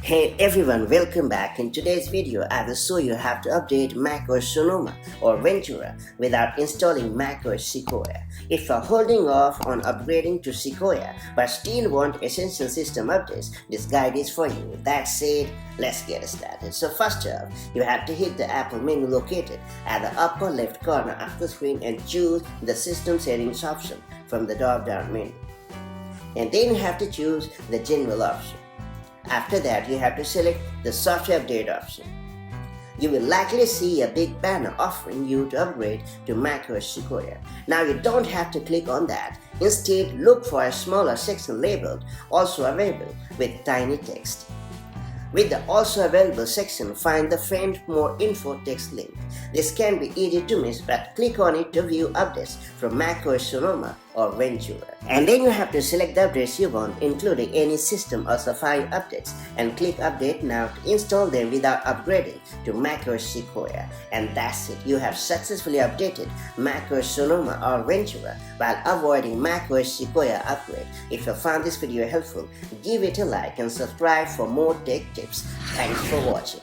Hey everyone, welcome back. In today's video, I will show you how to update macOS Sonoma or Ventura without installing macOS Sequoia. If you're holding off on upgrading to Sequoia but still want essential system updates, this guide is for you. That said, let's get started. So first off, you have to hit the Apple menu located at the upper left corner of the screen and choose the System Settings option from the drop-down menu. And then you have to choose the General option. After that, you have to select the Software Update option. You will likely see a big banner offering you to upgrade to macOS Sequoia. Now you don't have to click on that. Instead, look for a smaller section labeled Also Available with tiny text. With the Also Available section, find the Find More Info text link. This can be easy to miss, but click on it to view updates from macOS Sonoma or Ventura. And then you have to select the updates you want, including any system or Safari updates, and click Update Now to install them without upgrading to macOS Sequoia. And that's it. You have successfully updated macOS Sonoma or Ventura while avoiding macOS Sequoia upgrade. If you found this video helpful, give it a like and subscribe for more tech tips. Thanks for watching.